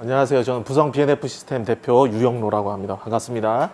안녕하세요. 저는 부성 B&F 시스템 대표 유영로라고 합니다. 반갑습니다.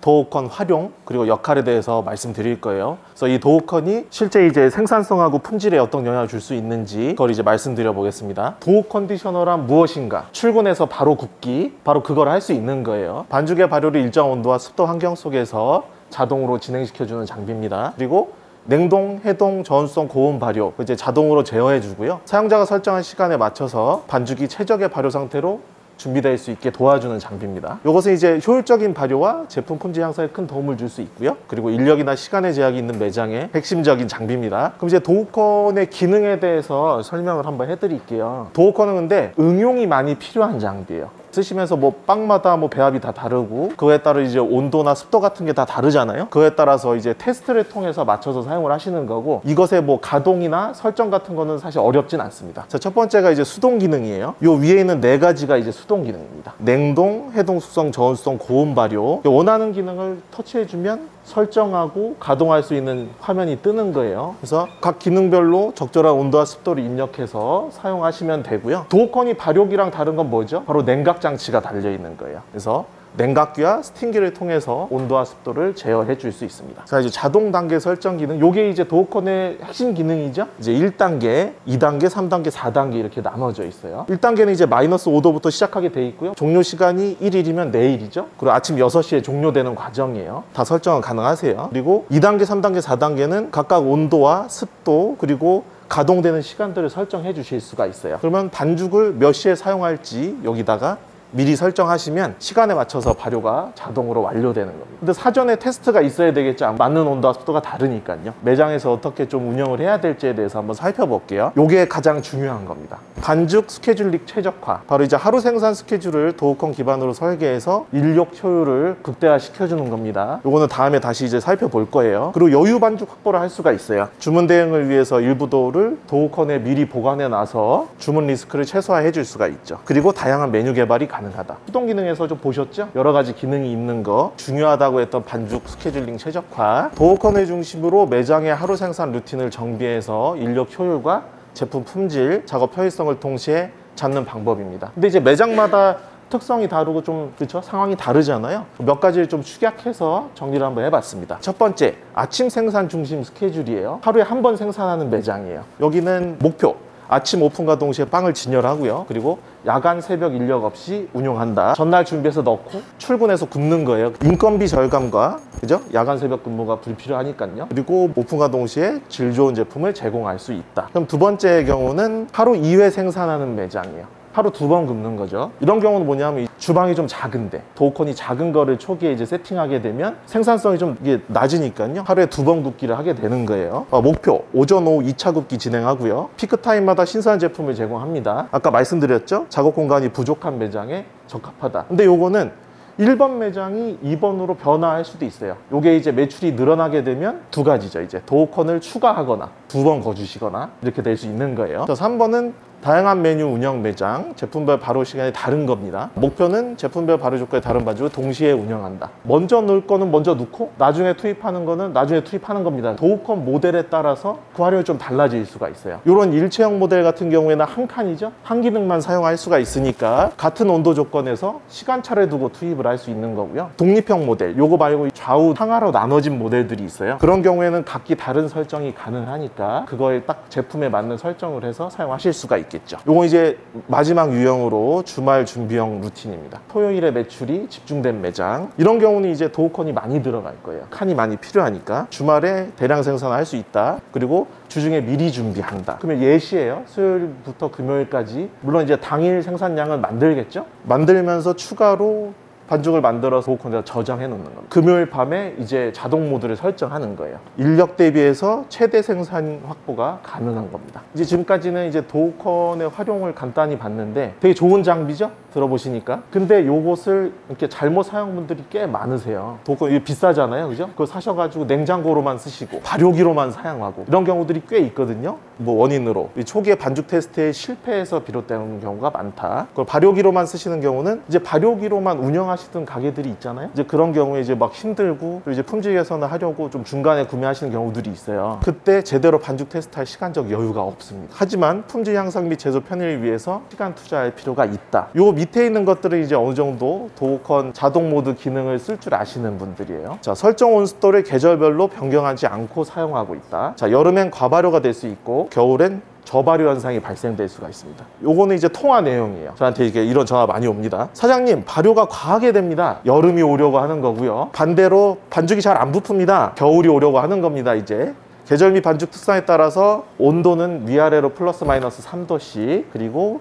도어컨 활용 그리고 역할에 대해서 말씀드릴 거예요. 그래서 이 도어컨이 실제 이제 생산성하고 품질에 어떤 영향을 줄 수 있는지 그걸 이제 말씀드려 보겠습니다. 도어 컨디셔너란 무엇인가? 출근해서 바로 굽기, 바로 그걸 할 수 있는 거예요. 반죽의 발효를 일정 온도와 습도 환경 속에서 자동으로 진행시켜주는 장비입니다. 그리고 냉동, 해동, 저온성 고온 발효 이제 자동으로 제어해 주고요. 사용자가 설정한 시간에 맞춰서 반죽이 최적의 발효 상태로 준비될 수 있게 도와주는 장비입니다. 이것은 이제 효율적인 발효와 제품 품질 향상에 큰 도움을 줄 수 있고요. 그리고 인력이나 시간의 제약이 있는 매장의 핵심적인 장비입니다. 그럼 이제 도어컨의 기능에 대해서 설명을 한번 해드릴게요. 도어컨은 근데 응용이 많이 필요한 장비예요. 쓰시면서 뭐 빵마다 뭐 배합이 다 다르고 그거에 따라 이제 온도나 습도 같은 게 다 다르잖아요. 그거에 따라서 이제 테스트를 통해서 맞춰서 사용을 하시는 거고, 이것의 뭐 가동이나 설정 같은 거는 사실 어렵진 않습니다. 자, 첫 번째가 이제 수동 기능이에요. 요 위에 있는 네 가지가 이제 수동 기능입니다. 냉동, 해동, 숙성, 저온성, 고온 발효. 원하는 기능을 터치해주면 설정하고 가동할 수 있는 화면이 뜨는 거예요. 그래서 각 기능별로 적절한 온도와 습도를 입력해서 사용하시면 되고요. 도어컨이 발효기랑 다른 건 뭐죠? 바로 냉각 장치가 달려 있는 거예요. 그래서 냉각기와 스팀기를 통해서 온도와 습도를 제어해 줄 수 있습니다. 자, 이제 자동 단계 설정 기능. 요게 이제 도어컨의 핵심 기능이죠. 이제 1단계, 2단계, 3단계, 4단계 이렇게 나눠져 있어요. 1단계는 이제 마이너스 5도부터 시작하게 돼 있고요. 종료 시간이 1일이면 내일이죠. 그리고 아침 6시에 종료되는 과정이에요. 다 설정은 가능하세요. 그리고 2단계, 3단계, 4단계는 각각 온도와 습도 그리고 가동되는 시간들을 설정해 주실 수가 있어요. 그러면 반죽을 몇 시에 사용할지 여기다가 미리 설정하시면 시간에 맞춰서 발효가 자동으로 완료되는 겁니다. 근데 사전에 테스트가 있어야 되겠죠. 맞는 온도와 습도가 다르니까요. 매장에서 어떻게 좀 운영을 해야 될지에 대해서 한번 살펴볼게요. 요게 가장 중요한 겁니다. 반죽 스케줄링 최적화. 바로 이제 하루 생산 스케줄을 도어컨 기반으로 설계해서 인력 효율을 극대화 시켜주는 겁니다. 요거는 다음에 다시 이제 살펴볼 거예요. 그리고 여유 반죽 확보를 할 수가 있어요. 주문 대응을 위해서 일부도를 도어컨에 미리 보관해 놔서 주문 리스크를 최소화해 줄 수가 있죠. 그리고 다양한 메뉴 개발이 가능하다. 수동 기능에서 좀 보셨죠? 여러 가지 기능이 있는 거. 중요하다고 했던 반죽 스케줄링 최적화. 도어컨을 중심으로 매장의 하루 생산 루틴을 정비해서 인력 효율과 제품 품질, 작업 효율성을 동시에 잡는 방법입니다. 근데 이제 매장마다 특성이 다르고 좀 그렇죠? 상황이 다르잖아요. 몇 가지를 좀 축약해서 정리를 한번 해봤습니다. 첫 번째, 아침 생산 중심 스케줄이에요. 하루에 한 번 생산하는 매장이에요. 여기는 목표. 아침 오픈과 동시에 빵을 진열하고요. 그리고 야간 새벽 인력 없이 운영한다. 전날 준비해서 넣고 출근해서 굽는 거예요. 인건비 절감과 그죠? 야간 새벽 근무가 불필요하니까요. 그리고 오픈과 동시에 질 좋은 제품을 제공할 수 있다. 그럼 두 번째의 경우는 하루 2회 생산하는 매장이에요. 하루 2번 굽는 거죠. 이런 경우는 뭐냐면 주방이 좀 작은데 도어컨이 작은 거를 초기에 이제 세팅하게 되면 생산성이 좀 이게 낮으니까요. 하루에 2번 굽기를 하게 되는 거예요. 목표 오전 오후 2차 굽기 진행하고요. 피크 타임마다 신선한 제품을 제공합니다. 아까 말씀드렸죠? 작업 공간이 부족한 매장에 적합하다. 근데 요거는 1번 매장이 2번으로 변화할 수도 있어요. 요게 이제 매출이 늘어나게 되면 두 가지죠. 이제 도어컨을 추가하거나 2번 거주시거나 이렇게 될 수 있는 거예요. 3번은 다양한 메뉴 운영 매장, 제품별 발효 시간이 다른 겁니다. 목표는 제품별 발효 조건에 다른 반죽을 동시에 운영한다. 먼저 넣을 거는 먼저 넣고 나중에 투입하는 거는 나중에 투입하는 겁니다. 도어컨 모델에 따라서 그 활용이 좀 달라질 수가 있어요. 이런 일체형 모델 같은 경우에는 한 칸이죠. 한 기능만 사용할 수가 있으니까 같은 온도 조건에서 시간차를 두고 투입을 할 수 있는 거고요. 독립형 모델, 요거 말고 좌우 상하로 나눠진 모델들이 있어요. 그런 경우에는 각기 다른 설정이 가능하니까 그거에 딱 제품에 맞는 설정을 해서 사용하실 수가 있겠죠. 요건 이제 마지막 유형으로 주말 준비형 루틴입니다. 토요일에 매출이 집중된 매장. 이런 경우는 이제 도어컨이 많이 들어갈 거예요. 칸이 많이 필요하니까 주말에 대량 생산할 수 있다. 그리고 주중에 미리 준비한다. 그러면 예시예요. 수요일부터 금요일까지. 물론 이제 당일 생산량을 만들겠죠. 만들면서 추가로 반죽을 만들어서 도어컨에다 저장해 놓는 겁니다. 금요일 밤에 이제 자동 모드를 설정하는 거예요. 인력 대비해서 최대 생산 확보가 가능한 겁니다. 이제 지금까지는 이제 도어컨의 활용을 간단히 봤는데 되게 좋은 장비죠? 들어보시니까. 근데 요것을 이렇게 잘못 사용 분들이 꽤 많으세요. 도어컨 이게 비싸잖아요. 그죠? 그거 사셔가지고 냉장고로만 쓰시고 발효기로만 사용하고 이런 경우들이 꽤 있거든요. 뭐 원인으로 초기에 반죽 테스트에 실패해서 비롯되는 경우가 많다. 그걸 발효기로만 쓰시는 경우는 이제 발효기로만 운영하시 구매하시던 가게들이 있잖아요. 이제 그런 경우에 이제 막 힘들고 또 이제 품질 개선을 하려고 좀 중간에 구매하시는 경우들이 있어요. 그때 제대로 반죽 테스트할 시간적 여유가 없습니다. 하지만 품질 향상 및 제조 편의를 위해서 시간 투자할 필요가 있다. 요 밑에 있는 것들은 이제 어느 정도 도어컨 자동 모드 기능을 쓸 줄 아시는 분들이에요. 자, 설정 온습도를 계절별로 변경하지 않고 사용하고 있다. 자, 여름엔 과발효가 될 수 있고 겨울엔 저발효 현상이 발생될 수가 있습니다. 요거는 이제 통화 내용이에요. 저한테 이게 이런 전화 많이 옵니다. 사장님, 발효가 과하게 됩니다. 여름이 오려고 하는 거고요. 반대로 반죽이 잘 안 부풉니다. 겨울이 오려고 하는 겁니다. 이제 계절 및 반죽 특성에 따라서 온도는 위아래로 플러스 마이너스 3도씩, 그리고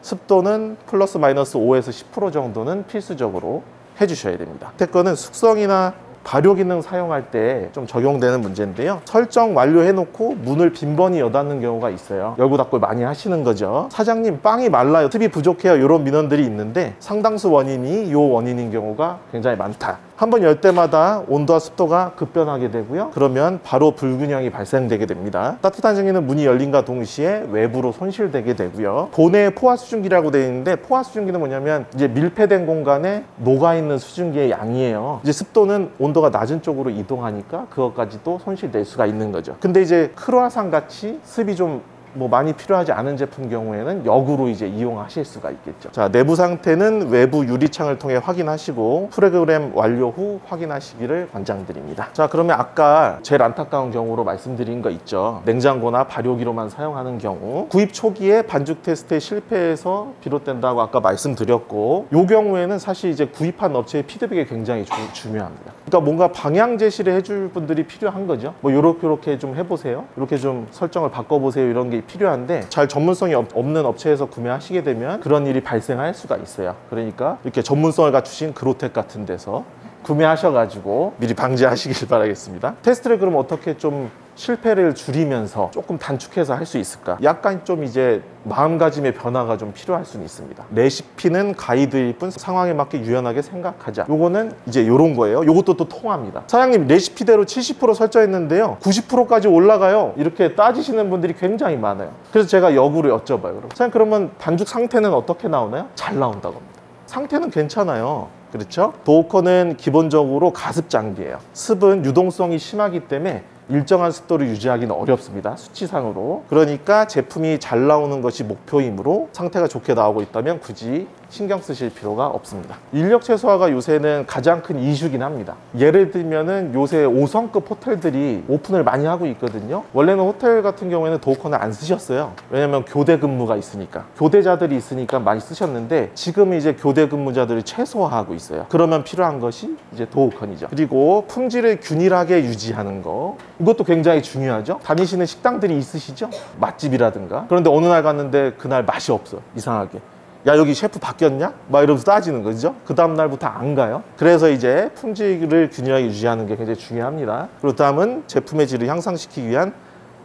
습도는 플러스 마이너스 5에서 10% 정도는 필수적으로 해주셔야 됩니다. 밑에 거는 숙성이나 발효 기능 사용할 때 좀 적용되는 문제인데요. 설정 완료해 놓고 문을 빈번히 여닫는 경우가 있어요. 열고 닫고 많이 하시는 거죠. 사장님, 빵이 말라요, 습이 부족해요, 이런 민원들이 있는데 상당수 원인이 이 원인인 경우가 굉장히 많다. 한번 열 때마다 온도와 습도가 급변하게 되고요. 그러면 바로 불균형이 발생되게 됩니다. 따뜻한 증기는 문이 열린과 동시에 외부로 손실되게 되고요. 본에 포화 수증기라고 되어 있는데, 포화 수증기는 뭐냐면 이제 밀폐된 공간에 녹아있는 수증기의 양이에요. 이제 습도는 온도가 낮은 쪽으로 이동하니까 그것까지도 손실될 수가 있는 거죠. 근데 이제 크로아상 같이 습이 좀 많이 필요하지 않은 제품 경우에는 역으로 이제 이용하실 수가 있겠죠. 자, 내부 상태는 외부 유리창을 통해 확인하시고 프로그램 완료 후 확인하시기를 권장드립니다. 자, 그러면 아까 제일 안타까운 경우로 말씀드린 거 있죠. 냉장고나 발효기로만 사용하는 경우, 구입 초기에 반죽 테스트에 실패해서 비롯된다고 아까 말씀드렸고, 이 경우에는 사실 이제 구입한 업체의 피드백이 굉장히 중요합니다. 그러니까 뭔가 방향 제시를 해줄 분들이 필요한 거죠. 요렇게 좀 해보세요, 이렇게 좀 설정을 바꿔보세요, 이런 게 필요한데, 잘 전문성이 없는 업체에서 구매하시게 되면 그런 일이 발생할 수가 있어요. 그러니까 이렇게 전문성을 갖추신 그로텍 같은 데서 구매하셔가지고 미리 방지하시길 바라겠습니다. 테스트를 그럼 어떻게 좀 실패를 줄이면서 조금 단축해서 할 수 있을까? 약간 좀 이제 마음가짐의 변화가 좀 필요할 수는 있습니다. 레시피는 가이드일 뿐 상황에 맞게 유연하게 생각하자. 요거는 이제 요런 거예요. 요것도 또 통합니다. 사장님, 레시피대로 70% 설정했는데요, 90%까지 올라가요, 이렇게 따지시는 분들이 굉장히 많아요. 그래서 제가 역으로 여쭤봐요. 사장님, 그러면 반죽 상태는 어떻게 나오나요? 잘 나온다고 합니다. 상태는 괜찮아요. 그렇죠? 도어컨은 기본적으로 가습 장비예요. 습은 유동성이 심하기 때문에 일정한 습도를 유지하기는 어렵습니다, 수치상으로. 그러니까 제품이 잘 나오는 것이 목표이므로 상태가 좋게 나오고 있다면 굳이 신경 쓰실 필요가 없습니다. 인력 최소화가 요새는 가장 큰 이슈긴 합니다. 예를 들면은 요새 5성급 호텔들이 오픈을 많이 하고 있거든요. 원래는 호텔 같은 경우에는 도어컨을 안 쓰셨어요. 왜냐면 교대 근무가 있으니까, 교대자들이 있으니까 많이 쓰셨는데, 지금 이제 교대 근무자들을 최소화하고 있어요. 그러면 필요한 것이 이제 도어컨이죠. 그리고 품질을 균일하게 유지하는 거, 이것도 굉장히 중요하죠. 다니시는 식당들이 있으시죠? 맛집이라든가. 그런데 어느 날 갔는데 그날 맛이 없어, 이상하게. 야, 여기 셰프 바뀌었냐? 막 이러면서 따지는 거죠. 그 다음 날부터 안 가요. 그래서 이제 품질을 균일하게 유지하는 게 굉장히 중요합니다. 그리고 다음은 제품의 질을 향상시키기 위한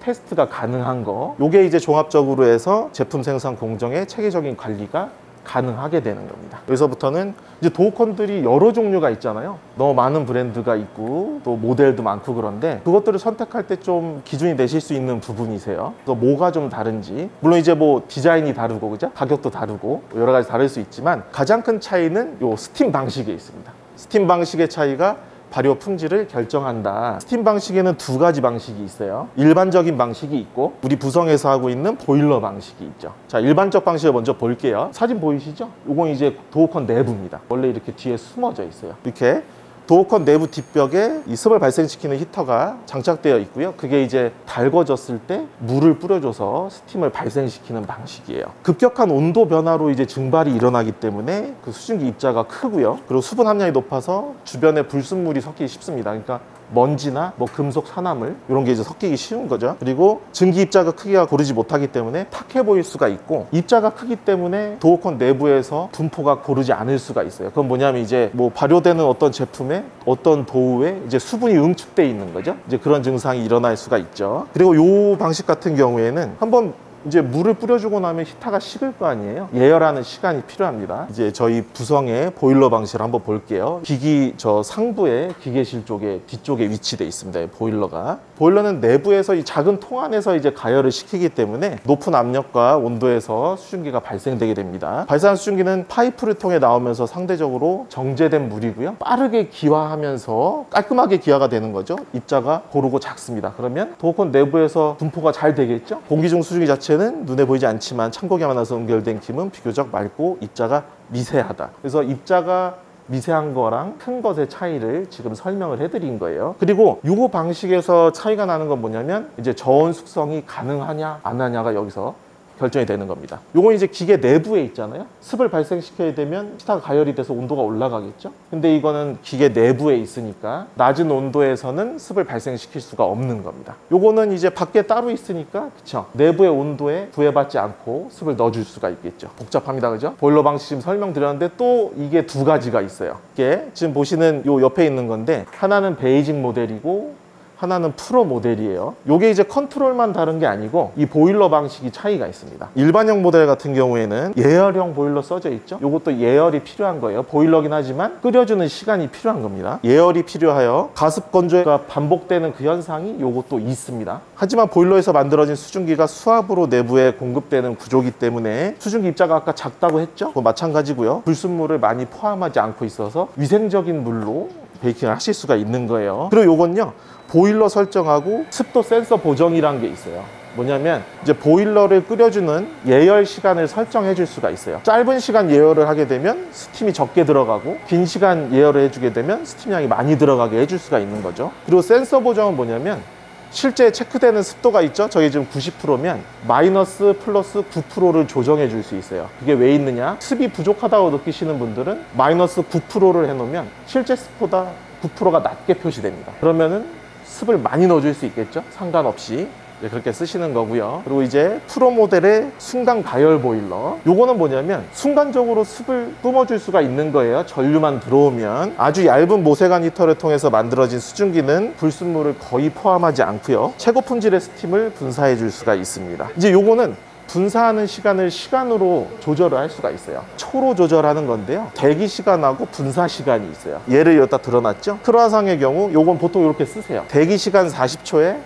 테스트가 가능한 거. 요게 이제 종합적으로 해서 제품 생산 공정의 체계적인 관리가 가능하게 되는 겁니다. 여기서부터는 이제 도어컨들이 여러 종류가 있잖아요. 너무 많은 브랜드가 있고 또 모델도 많고, 그런데 그것들을 선택할 때 좀 기준이 되실 수 있는 부분이세요. 그래서 뭐가 좀 다른지, 물론 이제 디자인이 다르고, 그죠? 가격도 다르고 여러 가지 다를 수 있지만, 가장 큰 차이는 요 스팀 방식에 있습니다. 스팀 방식의 차이가 발효 품질을 결정한다. 스팀 방식에는 두 가지 방식이 있어요. 일반적인 방식이 있고, 우리 부성에서 하고 있는 보일러 방식이 있죠. 자, 일반적 방식을 먼저 볼게요. 사진 보이시죠? 이건 이제 도어컨 내부입니다. 원래 이렇게 뒤에 숨어져 있어요. 이렇게 도어컨 내부 뒷벽에 이 습을 발생시키는 히터가 장착되어 있고요. 그게 이제 달궈졌을 때 물을 뿌려줘서 스팀을 발생시키는 방식이에요. 급격한 온도 변화로 이제 증발이 일어나기 때문에 그 수증기 입자가 크고요. 그리고 수분 함량이 높아서 주변에 불순물이 섞이기 쉽습니다. 그러니까 먼지나 금속 산화물, 이런 게 이제 섞이기 쉬운 거죠. 그리고 증기 입자가 크기가 고르지 못하기 때문에 탁해 보일 수가 있고, 입자가 크기 때문에 도어컨 내부에서 분포가 고르지 않을 수가 있어요. 그건 뭐냐면 이제 발효되는 어떤 제품에 어떤 도우에 이제 수분이 응축돼 있는 거죠. 이제 그런 증상이 일어날 수가 있죠. 그리고 이 방식 같은 경우에는 한번 이제 물을 뿌려주고 나면 히터가 식을 거 아니에요. 예열하는 시간이 필요합니다. 이제 저희 부성의 보일러 방식을 한번 볼게요. 기기 저 상부에 기계실 쪽에 뒤쪽에 위치되어 있습니다. 보일러가. 보일러는 내부에서 이 작은 통 안에서 이제 가열을 시키기 때문에 높은 압력과 온도에서 수증기가 발생되게 됩니다. 발생한 수증기는 파이프를 통해 나오면서 상대적으로 정제된 물이고요. 빠르게 기화하면서 깔끔하게 기화가 되는 거죠. 입자가 고르고 작습니다. 그러면 도어콘 내부에서 분포가 잘 되겠죠. 공기 중 수증기 자체는 눈에 보이지 않지만 찬공기 만나서 연결된 김은 비교적 맑고 입자가 미세하다. 그래서 입자가 미세한 거랑 큰 것의 차이를 지금 설명을 해드린 거예요. 그리고 요거 방식에서 차이가 나는 건 뭐냐면 이제 저온 숙성이 가능하냐 안 하냐가 여기서 결정이 되는 겁니다. 요건 이제 기계 내부에 있잖아요. 습을 발생시켜야 되면 히터가 가열이 돼서 온도가 올라가겠죠. 근데 이거는 기계 내부에 있으니까 낮은 온도에서는 습을 발생시킬 수가 없는 겁니다. 요거는 이제 밖에 따로 있으니까 그쵸, 내부의 온도에 구애받지 않고 습을 넣어줄 수가 있겠죠. 복잡합니다, 그죠? 보일러 방식 지금 설명드렸는데 또 이게 두 가지가 있어요. 이게 지금 보시는 요 옆에 있는 건데 하나는 베이직 모델이고 하나는 프로 모델이에요. 요게 이제 컨트롤만 다른 게 아니고 이 보일러 방식이 차이가 있습니다. 일반형 모델 같은 경우에는 예열형 보일러 써져 있죠. 요것도 예열이 필요한 거예요. 보일러긴 하지만 끓여주는 시간이 필요한 겁니다. 예열이 필요하여 가습 건조가 반복되는 그 현상이 요것도 있습니다. 하지만 보일러에서 만들어진 수증기가 수압으로 내부에 공급되는 구조기 때문에 수증기 입자가 아까 작다고 했죠. 그거 마찬가지고요. 불순물을 많이 포함하지 않고 있어서 위생적인 물로 베이킹을 하실 수가 있는 거예요. 그리고 요건요, 보일러 설정하고 습도 센서 보정이란 게 있어요. 뭐냐면 이제 보일러를 끓여주는 예열 시간을 설정해 줄 수가 있어요. 짧은 시간 예열을 하게 되면 스팀이 적게 들어가고 긴 시간 예열을 해주게 되면 스팀량이 많이 들어가게 해줄 수가 있는 거죠. 그리고 센서 보정은 뭐냐면 실제 체크되는 습도가 있죠. 저게 지금 90%면 마이너스 플러스 9%를 조정해 줄 수 있어요. 그게 왜 있느냐, 습이 부족하다고 느끼시는 분들은 마이너스 9%를 해놓으면 실제 습보다 9%가 낮게 표시됩니다. 그러면은 습을 많이 넣어줄 수 있겠죠. 상관없이 그렇게 쓰시는 거고요. 그리고 이제 프로 모델의 순간 가열 보일러, 요거는 뭐냐면 순간적으로 습을 뿜어줄 수가 있는 거예요. 전류만 들어오면. 아주 얇은 모세관 히터를 통해서 만들어진 수증기는 불순물을 거의 포함하지 않고요. 최고 품질의 스팀을 분사해 줄 수가 있습니다. 이제 요거는 분사하는 시간을 시간으로 조절을 할 수가 있어요. 초로 조절하는 건데요, 대기 시간하고 분사 시간이 있어요. 예를 여기다 드러났죠. 크루아상의 경우 요건 보통 이렇게 쓰세요. 대기 시간 40초에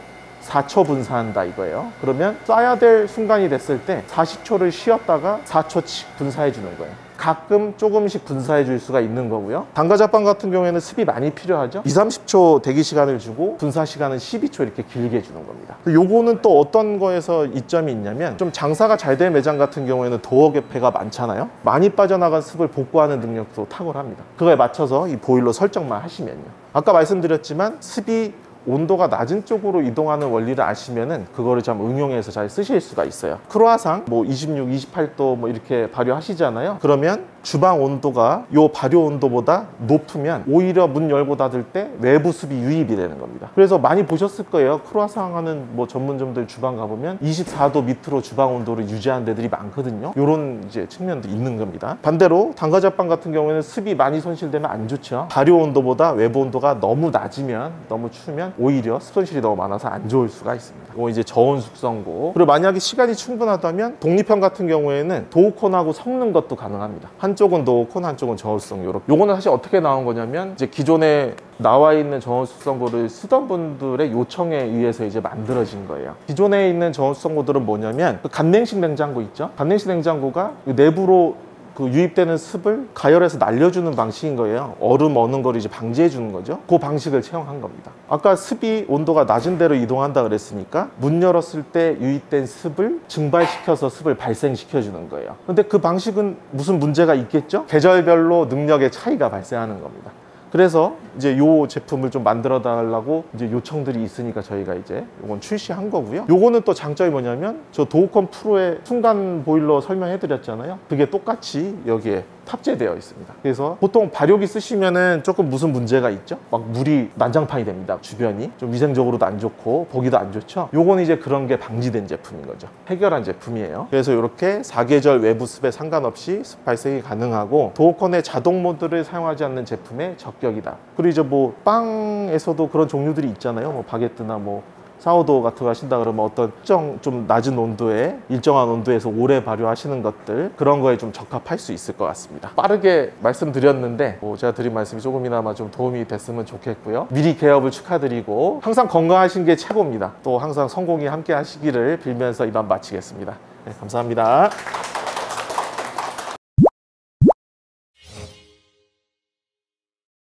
4초 분사한다 이거예요. 그러면 쏴야 될 순간이 됐을 때 40초를 쉬었다가 4초씩 분사해 주는 거예요. 가끔 조금씩 분사해 줄 수가 있는 거고요. 당과자빵 같은 경우에는 습이 많이 필요하죠. 20-30초 대기 시간을 주고 분사 시간은 12초 이렇게 길게 주는 겁니다. 요거는 또 어떤 거에서 이점이 있냐면, 좀 장사가 잘 된 매장 같은 경우에는 도어 개폐가 많잖아요. 많이 빠져나간 습을 복구하는 능력도 탁월합니다. 그거에 맞춰서 이 보일러 설정만 하시면요. 아까 말씀드렸지만 습이 온도가 낮은 쪽으로 이동하는 원리를 아시면은 그거를 좀 응용해서 잘 쓰실 수가 있어요. 크루아상 뭐 26, 28도 뭐 이렇게 발효하시잖아요. 그러면 주방 온도가 요 발효 온도보다 높으면 오히려 문 열고 닫을 때 외부 습이 유입이 되는 겁니다. 그래서 많이 보셨을 거예요. 크루아상 하는 뭐 전문점들 주방 가보면 24도 밑으로 주방 온도를 유지하는 데들이 많거든요. 요런 이제 측면도 있는 겁니다. 반대로 당과자빵 같은 경우에는 습이 많이 손실되면 안 좋죠. 발효 온도보다 외부 온도가 너무 낮으면, 너무 추우면 오히려 습 손실이 너무 많아서 안 좋을 수가 있습니다. 이거 이제 저온 숙성고. 그리고 만약에 시간이 충분하다면 독립형 같은 경우에는 도우콘하고 섞는 것도 가능합니다. 한쪽은 도우콘, 한쪽은 저온 숙성. 요거는 사실 어떻게 나온 거냐면, 이제 기존에 나와 있는 저온 숙성고를 쓰던 분들의 요청에 의해서 이제 만들어진 거예요. 기존에 있는 저온 숙성고들은 뭐냐면 그 간냉식 냉장고 있죠. 간냉식 냉장고가 내부로 그 유입되는 습을 가열해서 날려주는 방식인 거예요. 얼음 어는 걸 이제 방지해 주는 거죠. 그 방식을 채용한 겁니다. 아까 습이 온도가 낮은 데로 이동한다 그랬으니까 문 열었을 때 유입된 습을 증발시켜서 습을 발생시켜 주는 거예요. 근데 그 방식은 무슨 문제가 있겠죠? 계절별로 능력의 차이가 발생하는 겁니다. 그래서 이제 요 제품을 좀 만들어 달라고 이제 요청들이 있으니까 저희가 이제 요건 출시한 거고요. 요거는 또 장점이 뭐냐면, 저 도우콘 프로의 순간 보일러 설명해 드렸잖아요. 그게 똑같이 여기에 탑재되어 있습니다. 그래서 보통 발효기 쓰시면은 조금 무슨 문제가 있죠? 막 물이 난장판이 됩니다. 주변이 좀 위생적으로도 안 좋고 보기도 안 좋죠. 요건 이제 그런 게 방지된 제품인 거죠. 해결한 제품이에요. 그래서 이렇게 사계절 외부 습에 상관없이 습 발생이 가능하고, 도우콘의 자동 모드를 사용하지 않는 제품의 적격이다. 그리고 이제 뭐 빵에서도 그런 종류들이 있잖아요. 뭐 바게트나 뭐 사우도어 같은 거 하신다 그러면 어떤 특정 좀 낮은 온도에 일정한 온도에서 오래 발효하시는 것들, 그런 거에 좀 적합할 수 있을 것 같습니다. 빠르게 말씀드렸는데 제가 드린 말씀이 조금이나마 좀 도움이 됐으면 좋겠고요. 미리 개업을 축하드리고 항상 건강하신 게 최고입니다. 또 항상 성공이 함께 하시기를 빌면서 이만 마치겠습니다. 네, 감사합니다.